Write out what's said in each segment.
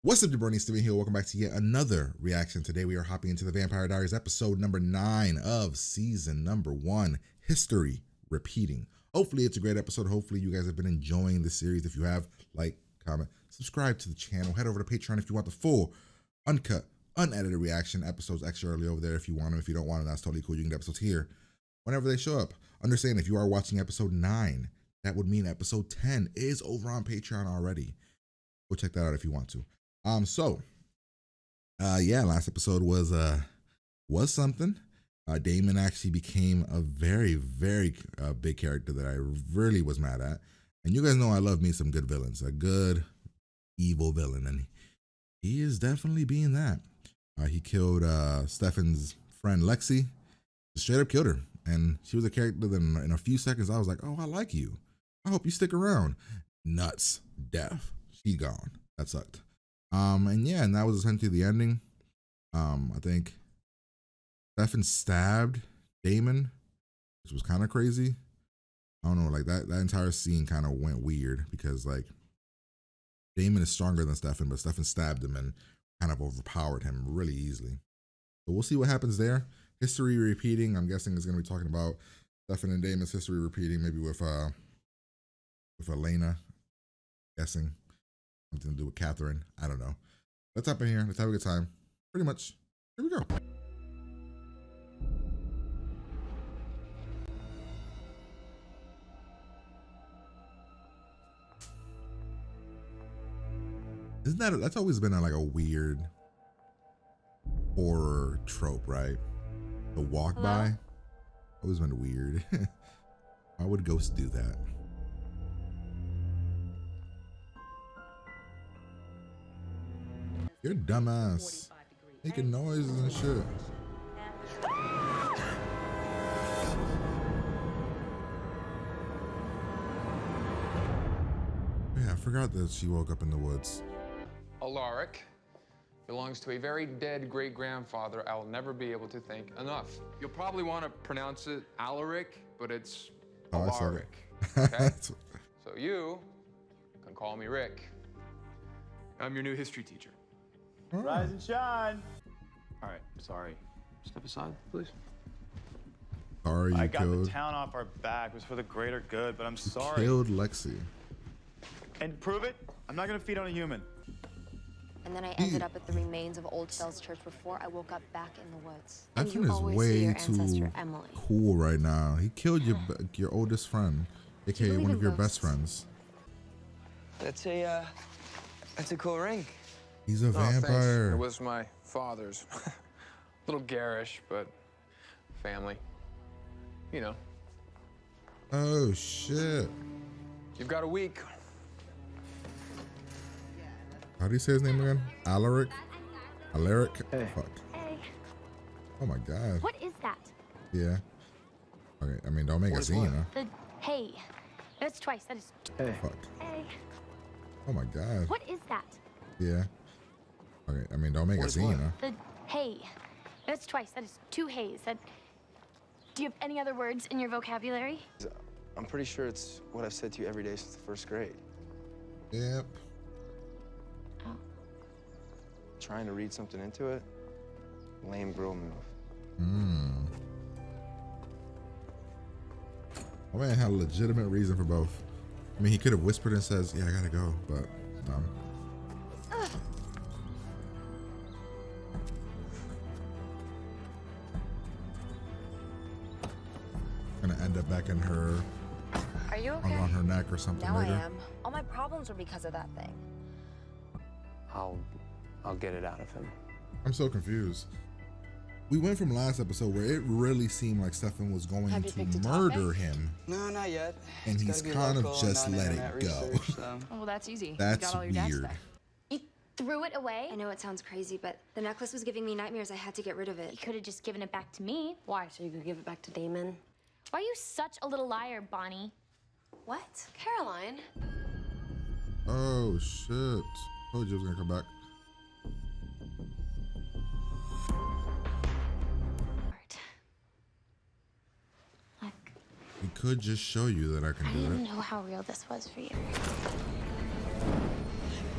What's up, Jabroni? Steven here. Welcome back to yet another reaction. Today we are hopping into the Vampire Diaries episode number 9 of season number 1, History Repeating. Hopefully it's a great episode. Hopefully you guys have been enjoying the series. If you have, like, comment, subscribe to the channel. Head over to Patreon if you want the full, uncut, unedited reaction. Episodes extra early over there if you want them. If you don't want them, that's totally cool. You can get episodes here whenever they show up. Understand, if you are watching episode 9, that would mean episode 10 is over on Patreon already. Go check that out if you want to. Last episode was something. Damon actually became a very big character that I really was mad at. And you guys know I love me some good villains, a good evil villain, and he is definitely being that. He killed Stefan's friend Lexi, straight up killed her, and she was a character that in a few seconds I was like, oh, I like you. I hope you stick around. Nuts, death, she gone. That sucked. And that was essentially the ending. I think Stefan stabbed Damon, which was kind of crazy. I don't know, like that entire scene kind of went weird because like Damon is stronger than Stefan, but Stefan stabbed him and kind of overpowered him really easily. So we'll see what happens there. History repeating. I'm guessing is going to be talking about Stefan and Damon's history repeating, maybe with Elena. Guessing something to do with Catherine. I don't know. Let's hop in here. Let's have a good time. Pretty much. Here we go. That's always been like a weird horror trope, right? The walk by. Always been weird. Why would ghosts do that? You're dumbass. Making noises and shit. Yeah, I forgot that she woke up in the woods. Alaric belongs to a very dead great-grandfather I'll never be able to thank enough. You'll probably want to pronounce it Alaric, but it's Alaric, okay? So you can call me Rick. I'm your new history teacher. Rise and shine. All right, sorry. Step aside, please. Sorry, I got the town off our back. It was for the greater good, but I'm sorry. Killed Lexi. And prove it? I'm not gonna feed on a human. And then I ended up at the remains of Old Fells Church before I woke up back in the woods. Stefan is way too cool right now. He killed your oldest friend, aka one of your best friends. That's a cool ring. He's a vampire. It was my father's. A little garish, but family. You know. Oh, shit. You've got a week. How do you say his name again? Alaric? Alaric? Hey. Fuck. Hey. Oh my God. What is that? Yeah. Okay, I mean, don't make a scene, huh? Hey. That's twice. That is. Hey. Fuck. Hey. Oh my God. What is that? Yeah. Okay, I mean, don't make a scene, huh? Hey. That's twice. That is 2 hays. Do you have any other words in your vocabulary? I'm pretty sure it's what I've said to you every day since the 1st grade. Yep. Oh. Trying to read something into it? Lame girl move. Oh man, had a legitimate reason for both. I mean, he could have whispered and says, yeah, I gotta go, but dumb. Gonna end up back in her, Are you okay? on her neck or something Now later. I am. All my problems were because of that thing. I'll get it out of him. I'm so confused. We went from last episode where it really seemed like Stefan was going to murder him. No, not yet. And he's kind of just let it go. Oh, well, that's easy. That's got all your dad's weird. stuff. You threw it away? I know it sounds crazy, but the necklace was giving me nightmares. I had to get rid of You it. could have just given it back to me. Why? So you could give it back to Damon? Why are you such a little liar, Bonnie? What? Caroline? Oh shit. Told you it was gonna come back. He could just show you that I can I do didn't it. know how real this was for you.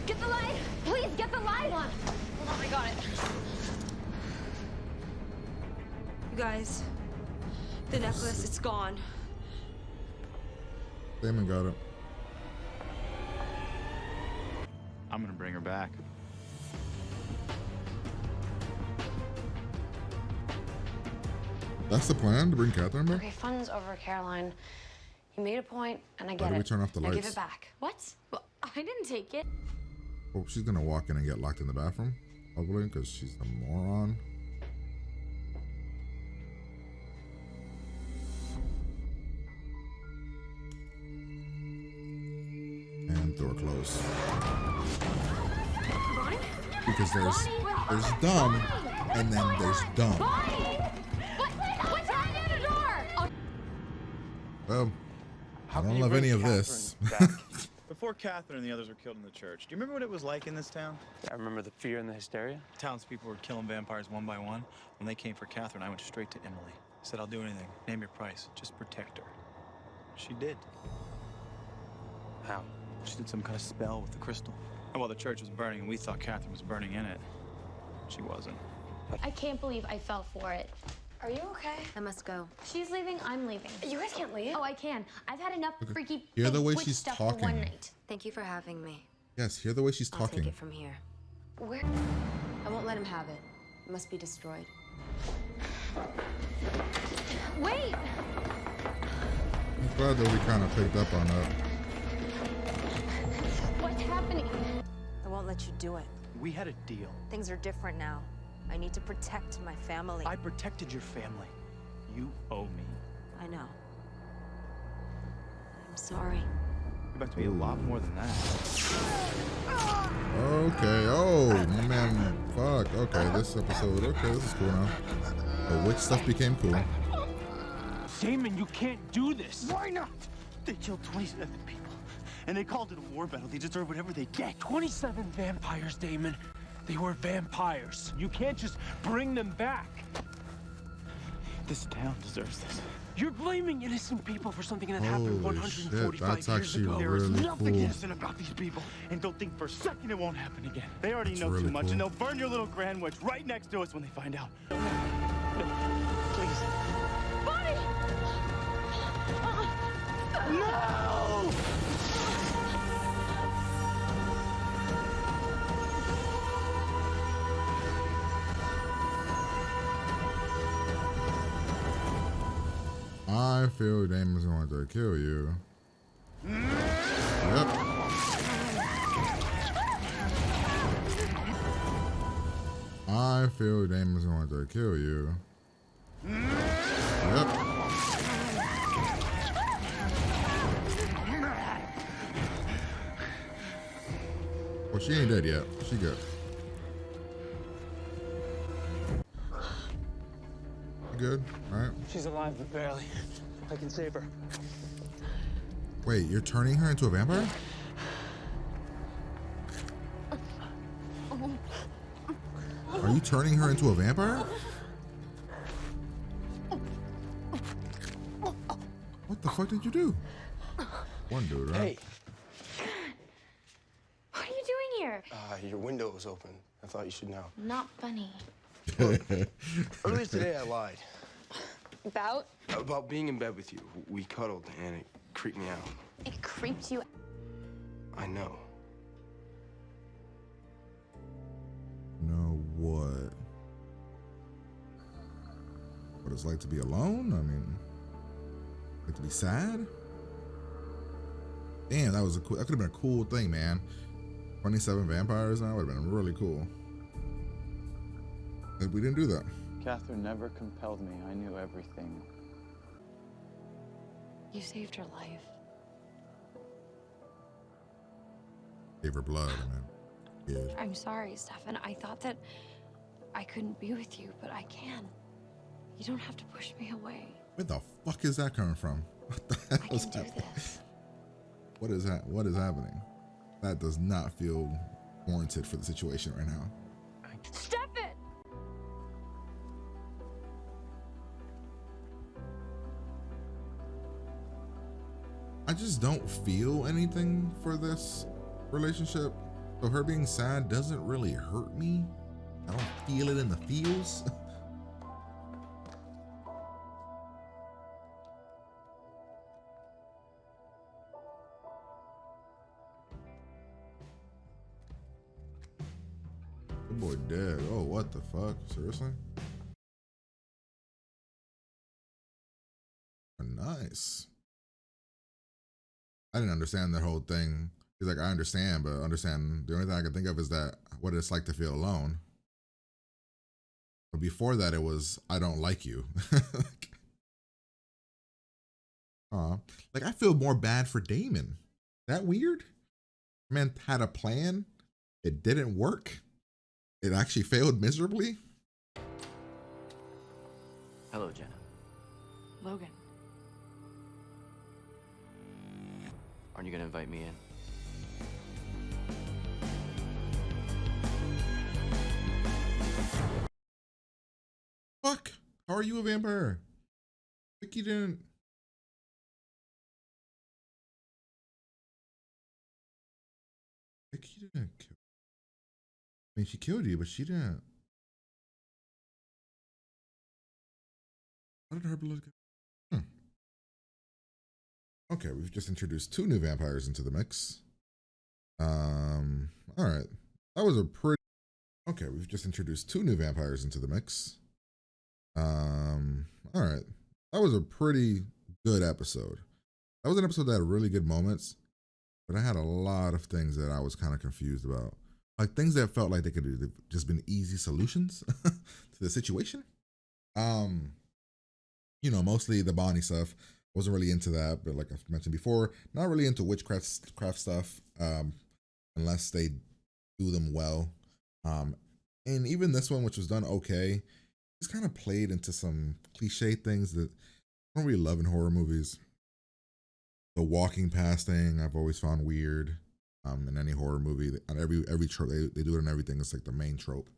Get the light! Please, get the light! You guys, the necklace, it's gone. Damon got it. I'm gonna bring her back. That's the plan, to bring Catherine back? Okay, fun's over, Caroline. You made a point, and I get Why it. did we turn off the Now lights? give it back. What? Well, I didn't take it. Oh, she's gonna walk in and get locked in the bathroom, probably, because she's a moron. And door closed. Bonnie? Because there's dumb, and then there's dumb. Bonnie! What's happening at the door? Well, I don't can you love bring any of this. Catherine back? Before Catherine and the others were killed in the church, do you remember what it was like in this town? I remember the fear and the hysteria. Townspeople were killing vampires one by one. When they came for Catherine, I went straight to Emily. I said, I'll do anything. Name your price. Just protect her. She did. How? She did some kind of spell with the crystal. And while the church was burning and we thought Catherine was burning in it, she wasn't. I can't believe I fell for it. Are you okay? I must go. She's leaving, I'm leaving. You guys can't leave. Oh, I can. I've had enough freaky Hear the fake way witch she's stuff for one talking. night. Thank you for having me. Yes, hear the way she's I'll talking. take it from here. Where? I won't let him have it. It must be destroyed. Wait! I'm glad that we kind of picked up on that. What's happening? I won't let you do it. We had a deal. Things are different now. I need to protect my family. I protected your family. You owe me. I know. I'm sorry. You're about to be a lot more than that. Okay, oh, my man, fuck. Okay, this episode, okay, this is cool now. The witch stuff became cool. Damon, you can't do this. Why not? They killed 27 people, and they called it a war battle. They deserve whatever they get. 27 vampires, Damon. They were vampires. You can't just bring them back. This town deserves this. You're blaming innocent people for something that happened Holy 145 shit, that's years actually ago. There is really nothing cool. innocent about these people, and don't think for a second it won't happen again. They already That's know really too much, cool. and they'll burn your little grand witch right next to us when they find out. Please. Bonnie! No! I feel Damon's going to kill you. Yep. I feel Damon's going to kill you. Yep. Well, she ain't dead yet. She good. You good? All right. She's alive, but barely. I can save her. Wait, you're turning her into a vampire? Are you turning her into a vampire? What the fuck did you do? One dude, right? Hey, What are you doing here? your window was open. I thought you should know. Not funny. Earlier today, I lied About? about being in bed with you. We cuddled, and it creeped me out. It creeped you. I know. No, what? What it's like to be alone? I mean, like to be sad? Damn, that was a cool. That could have been a cool thing, man. 27 vampires now would have been really cool. But we didn't do that. Catherine never compelled me. I knew everything. You saved her life. Gave her blood, I mean. Yeah. I'm sorry, Stefan. I thought that I couldn't be with you, but I can. You don't have to push me away. Where the fuck is that coming from? What the I hell is can do happening? this. What is that? What is happening? That does not feel warranted for the situation right now. Stefan! I just don't feel anything for this relationship. So her being sad doesn't really hurt me. I don't feel it in the feels. The boy dead. Oh, what the fuck? Seriously? Nice. I didn't understand that whole thing. He's like, I understand, but understand. The only thing I can think of is that what it's like to feel alone. But before that, it was, I don't like you. Like I feel more bad for Damon. That weird? Man had a plan. It didn't work. It actually failed miserably. Hello, Jenna. Logan. Aren't you gonna invite me in? Fuck. How are you a vampire? Like you didn't. Like you didn't kill. I mean, she killed you, but she didn't. How did her blood go? Okay, we've just introduced 2 new vampires into the mix. All right. That was a pretty. Okay, we've just introduced 2 new vampires into the mix. All right. That was a pretty good episode. That was an episode that had really good moments, but I had a lot of things that I was kind of confused about. Like things that felt like they could have just been easy solutions to the situation. You know, mostly the Bonnie stuff. Wasn't really into that, but like I've mentioned before, not really into witchcraft stuff, unless they do them well. And even this one, which was done okay, just kind of played into some cliche things that I don't really love in horror movies. The walking past thing I've always found weird. In any horror movie, on every trope they do it in everything. It's like the main trope,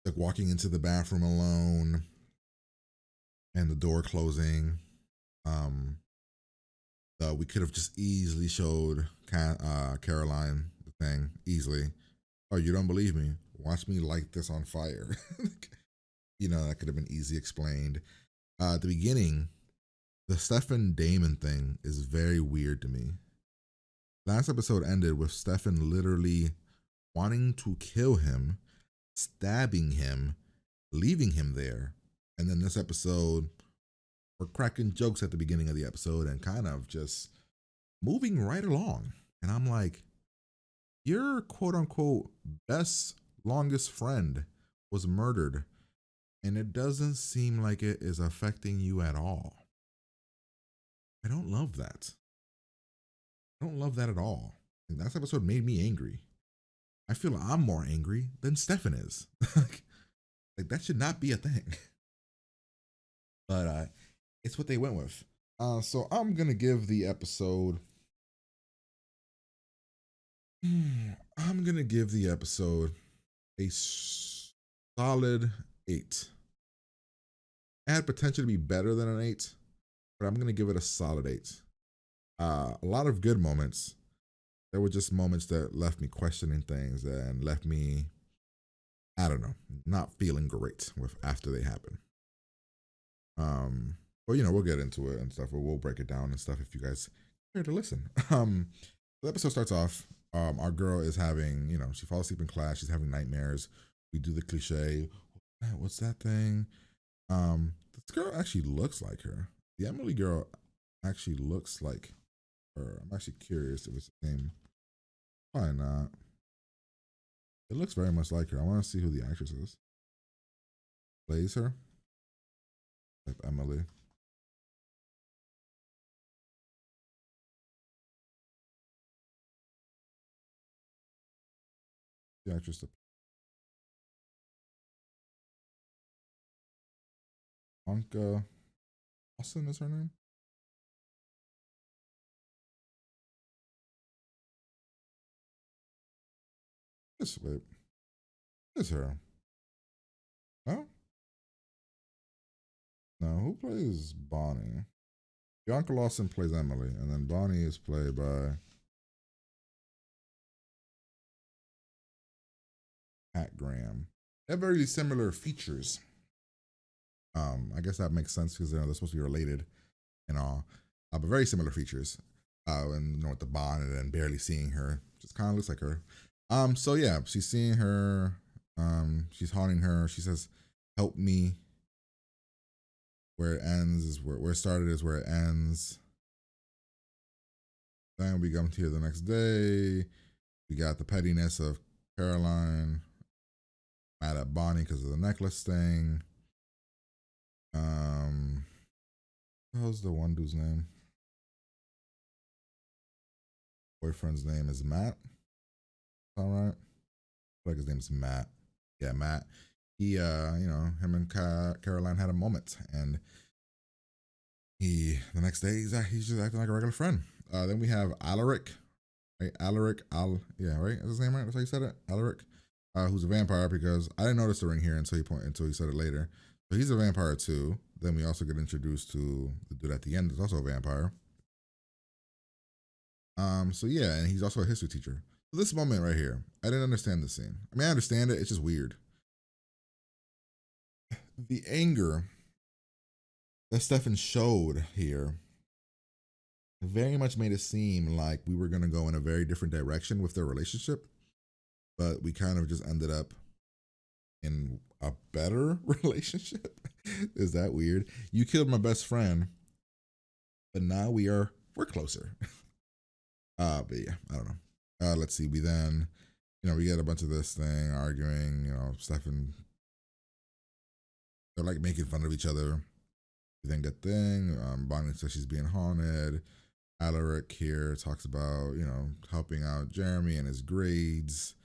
like walking into the bathroom alone, and the door closing. We could have just easily showed Caroline the thing easily. Oh, you don't believe me? Watch me light this on fire. You know, that could have been easy explained. At the beginning, the Stefan Damon thing is very weird to me. Last episode ended with Stefan literally wanting to kill him, stabbing him, leaving him there. And then this episode, we're cracking jokes at the beginning of the episode and kind of just moving right along. And I'm like, your quote unquote best, longest friend was murdered. And it doesn't seem like it is affecting you at all. I don't love that. I don't love that at all. And that episode made me angry. I feel I'm more angry than Stefan is. Like that should not be a thing. But it's what they went with. So I'm gonna give the episode. I'm gonna give the episode a solid 8. It had potential to be better than an 8, but I'm gonna give it a solid 8. A lot of good moments. There were just moments that left me questioning things and left me, I don't know, not feeling great with after they happen. But you know, we'll get into it and stuff. We'll break it down and stuff if you guys care to listen. The episode starts off. Our girl is having, you know, she falls asleep in class. She's having nightmares. We do the cliche. What's that thing? This girl actually looks like her. The Emily girl actually looks like her. I'm actually curious if it's the same. Probably not. It looks very much like her. I want to see who the actress is. Plays her. Type Emily. The actress. Anka Austin is her name. This wait. This is her. No? No, who plays Bonnie? Bianca Lawson plays Emily, and then Bonnie is played by Pat Graham. They have very similar features. I guess that makes sense because they're supposed to be related and all, but very similar features. And you know, with the bonnet and barely seeing her, just kind of looks like her. So yeah, she's seeing her She's haunting her. She says, "Help me." Where it ends is where it started is where it ends. Then we come here the next day. We got the pettiness of Caroline mad at Bonnie because of the necklace thing. What was the one dude's name? Boyfriend's name is Matt. All right. I feel like his name's Matt. Yeah, Matt. He, him and Caroline had a moment, and the next day he's just acting like a regular friend. Then we have Alaric, right? Alaric, right? Is his name right? That's how you said it, Alaric. Who's a vampire because I didn't notice the ring here until he said it later. So he's a vampire too. Then we also get introduced to the dude at the end that's also a vampire. So yeah, and he's also a history teacher. So this moment right here, I didn't understand the scene. I mean, I understand it. It's just weird. The anger that Stefan showed here very much made it seem like we were going to go in a very different direction with their relationship, but we kind of just ended up in a better relationship. Is that weird? You killed my best friend, but now we're closer. But yeah, I don't know. Let's see. We then, we get a bunch of this thing arguing. Stefan, they're like making fun of each other. We then get thing. Bonnie says she's being haunted. Alaric here talks about helping out Jeremy and his grades,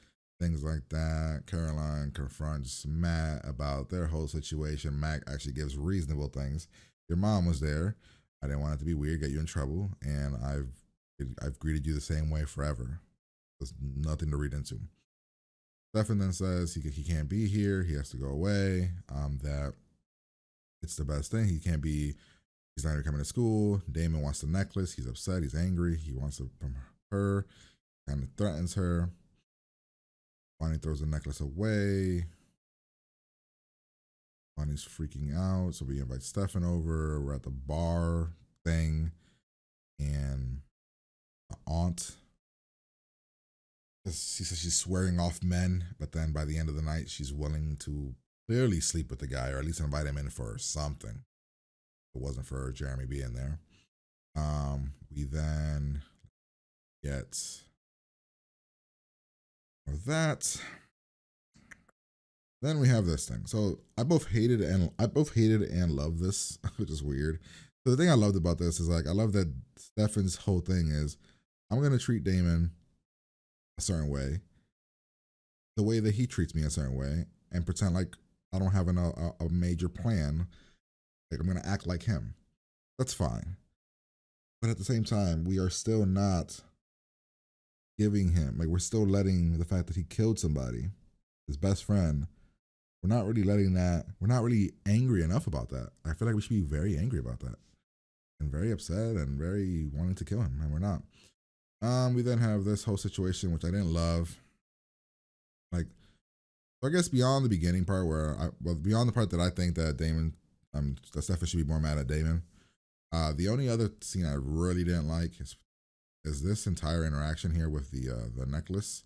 things like that. Caroline confronts Matt about their whole situation. Matt actually gives reasonable things. Your mom was there. I didn't want it to be weird, get you in trouble, and I've greeted you the same way forever. There's nothing to read into. Stefan then says he can't be here. He has to go away. That it's the best thing. He's not even coming to school. Damon wants the necklace. He's upset. He's angry. He wants it from her. Kind of threatens her. Bonnie throws the necklace away. Bonnie's freaking out. So we invite Stefan over. We're at the bar thing. And the aunt, she says she's swearing off men. But then by the end of the night, she's willing to clearly sleep with the guy, or at least invite him in for something. It wasn't for Jeremy being there. We then get that. Then we have this thing. So I both hated and loved this, which is weird. So the thing I loved about this is I love that Stefan's whole thing is I'm gonna treat Damon a certain way, the way that he treats me a certain way, and pretend like I don't have a major plan. Like I'm gonna act like him. That's fine. But at the same time, we are still not giving him, we're still letting the fact that he killed somebody, his best friend, we're not really angry enough about that. I feel like we should be very angry about that and very upset and very wanting to kill him, and we're not. We then have this whole situation, which I didn't love. So I guess beyond the beginning part beyond the part that I think that that Stefan should be more mad at Damon. The only other scene I really didn't like is this entire interaction here with the necklace.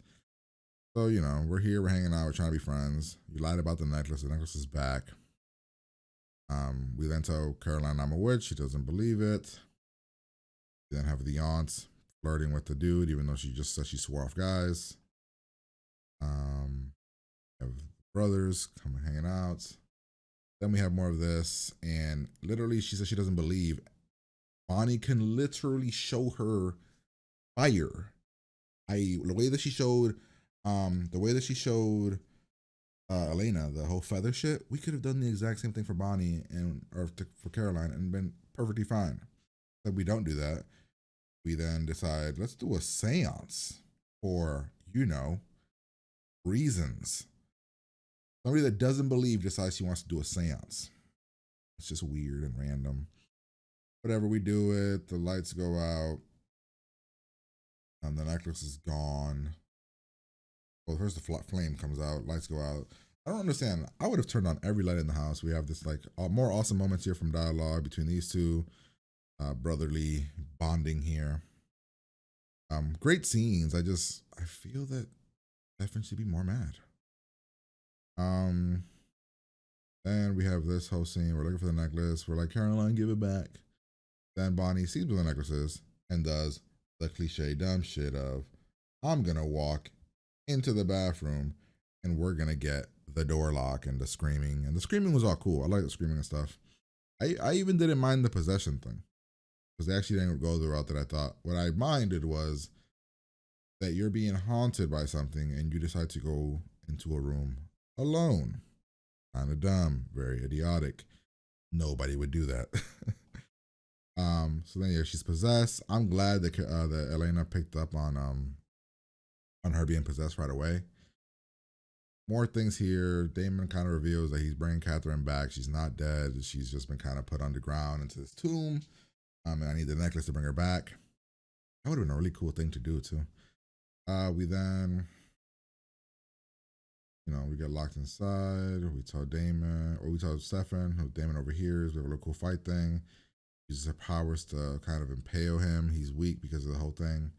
So, we're here, we're hanging out, we're trying to be friends. You lied about the necklace is back. We then tell Caroline I'm a witch, she doesn't believe it. We then have the aunt flirting with the dude, even though she just said she swore off guys. Have brothers coming hanging out. Then we have more of this, and literally she says she doesn't believe. Bonnie can literally show her fire. The way that she showed Elena, the whole feather shit, we could have done the exact same thing for Bonnie for Caroline and been perfectly fine. But we don't do that. We then decide, let's do a seance for, reasons. Somebody that doesn't believe decides she wants to do a seance. It's just weird and random. Whatever, we do it. The lights go out. And the necklace is gone. Well, first the flame comes out. Lights go out. I don't understand. I would have turned on every light in the house. We have this more awesome moments here from dialogue between these two. Brotherly bonding here. Great scenes. I feel that Stefan should be more mad. Um, then we have this whole scene. We're looking for the necklace. We're like, Caroline, give it back. Then Bonnie sees where the necklace is and does the cliche dumb shit of, I'm gonna walk into the bathroom and we're gonna get the door lock and the screaming. And the screaming was all cool. I like the screaming and stuff. I even didn't mind the possession thing because they actually didn't go the route that I thought. What I minded was that you're being haunted by something and you decide to go into a room alone. Kind of dumb, very idiotic. Nobody would do that. So then yeah, she's possessed. I'm glad that that Elena picked up on her being possessed right away. More things here. Damon kind of reveals that he's bringing Catherine back. She's not dead. She's just been kind of put underground into this tomb. And I need the necklace to bring her back. That would have been a really cool thing to do too. We then, we get locked inside. We tell Damon, or we tell Stefan, who Damon overhears. We have a little cool fight thing. Uses her powers to kind of impale him. He's weak because of the whole thing.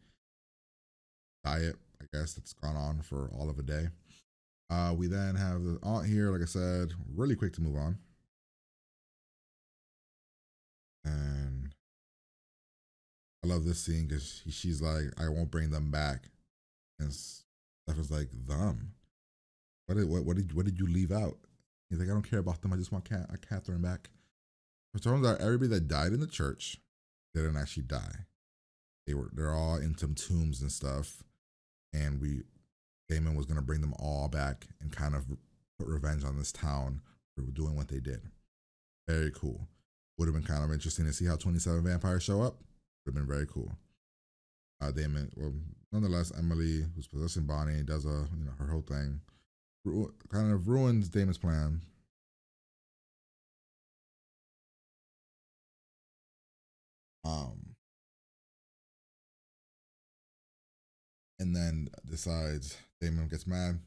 Diet, I guess, that's gone on for all of a day. We then have the aunt here, like I said, really quick to move on. And I love this scene because she's like, I won't bring them back. And Stefan's like, them? What did you leave out? He's like, I don't care about them. I just want Catherine back. It turns out everybody that died in the church didn't actually die. They're all in some tombs and stuff. And Damon was gonna bring them all back and kind of put revenge on this town for doing what they did. Very cool. Would have been kind of interesting to see how 27 vampires show up. Would have been very cool. Damon, well, nonetheless, Emily, who's possessing Bonnie, does her whole thing. Kind of ruins Damon's plan. And then decides, Damon gets mad,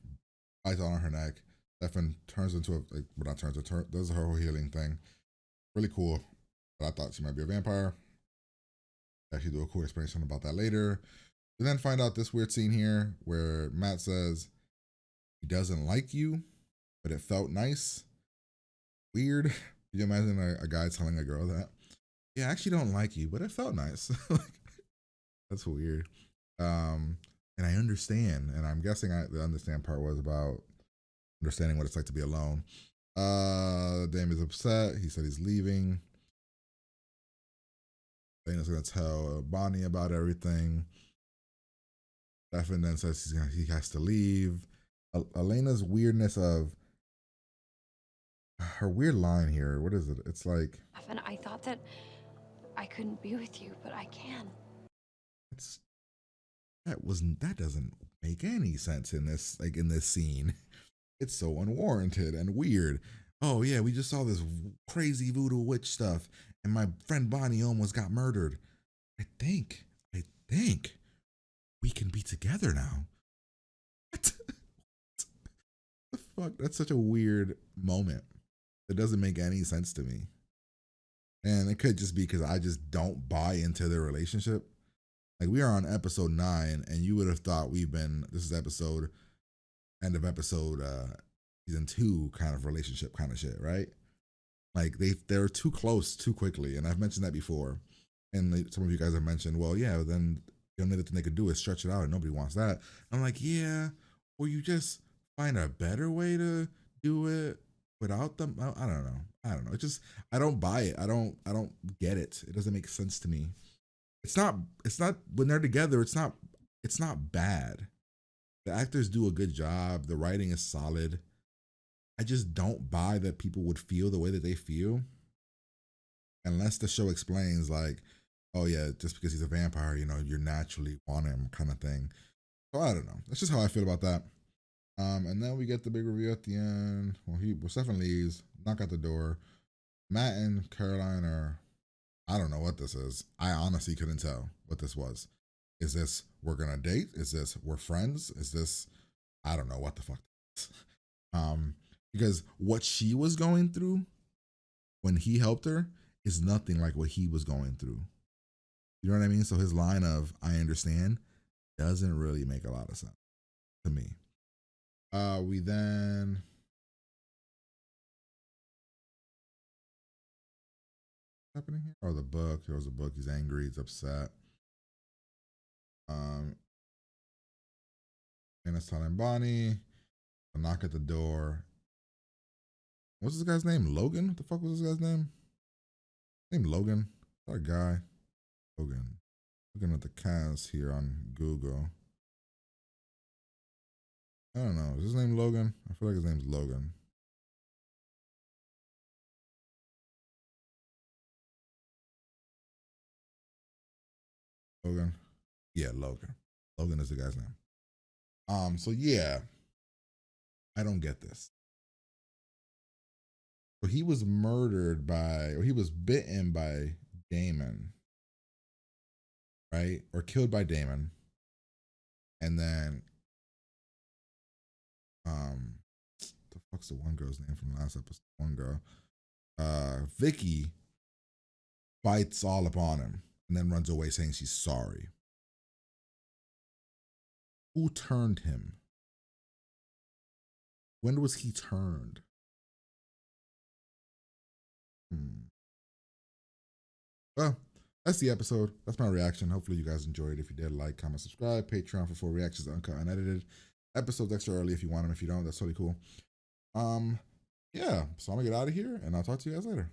bites on her neck. Stefan turns into does her whole healing thing. Really cool. But I thought she might be a vampire. Actually do a cool explanation about that later. We then find out this weird scene here where Matt says he doesn't like you, but it felt nice. Weird. Can you imagine a guy telling a girl that? Yeah, I actually don't like you, but it felt nice. That's weird. And I understand, and I'm guessing the understand part was about understanding what it's like to be alone. Damon's upset. He said he's leaving. Dana's gonna tell Bonnie about everything. Stefan then says he has to leave. Elena's weirdness of her weird line here. What is it? It's like, Stefan, I thought that I couldn't be with you, but I can. That doesn't make any sense in this scene. It's so unwarranted and weird. Oh yeah, we just saw this crazy voodoo witch stuff, and my friend Bonnie almost got murdered. I think we can be together now. What? The fuck? That's such a weird moment. It doesn't make any sense to me. And it could just be because I just don't buy into their relationship. Like, we are on episode 9, and you would have thought this is end of episode season 2 kind of relationship kind of shit, right? Like, they're too close too quickly, and I've mentioned that before. And some of you guys have mentioned, well, yeah, then the only thing they could do is stretch it out, and nobody wants that. I'm like, yeah, or you just find a better way to do it without them. I don't know. It's just, I don't buy it. I don't get it. It doesn't make sense to me. It's not when they're together, it's not bad. The actors do a good job. The writing is solid. I just don't buy that people would feel the way that they feel unless the show explains, like, oh yeah, just because he's a vampire, you're naturally want him kind of thing. So I don't know. That's just how I feel about that. And then we get the big reveal at the end. Well, Stefan leaves, knock at the door. Matt and Caroline are, I don't know what this is. I honestly couldn't tell what this was. Is this we're gonna date? Is this we're friends? Is this, I don't know what the fuck this is. Because what she was going through when he helped her is nothing like what he was going through. You know what I mean? So his line of I understand doesn't really make a lot of sense to me. We then happening here? Oh, the book. There was a book. He's angry. He's upset. And it's telling Bonnie. A knock at the door. What's this guy's name? Logan? What the fuck was this guy's name? Name Logan. That guy. Logan. Looking at the cast here on Google. I don't know. Is his name Logan? I feel like his name's Logan. Logan. Yeah, Logan. Logan is the guy's name. So yeah. I don't get this. So he was murdered by, or he was bitten by Damon, right? Or killed by Damon. And then, the fuck's the one girl's name from last episode? One girl, Vicky, bites all upon him and then runs away saying she's sorry. Who turned him? When was he turned? Well, that's the episode. That's my reaction. Hopefully you guys enjoyed. If you did, like, comment, subscribe. Patreon for full reactions, uncut, unedited episodes extra early if you want them. If you don't, that's totally cool. Yeah, so I'm gonna get out of here and I'll talk to you guys later.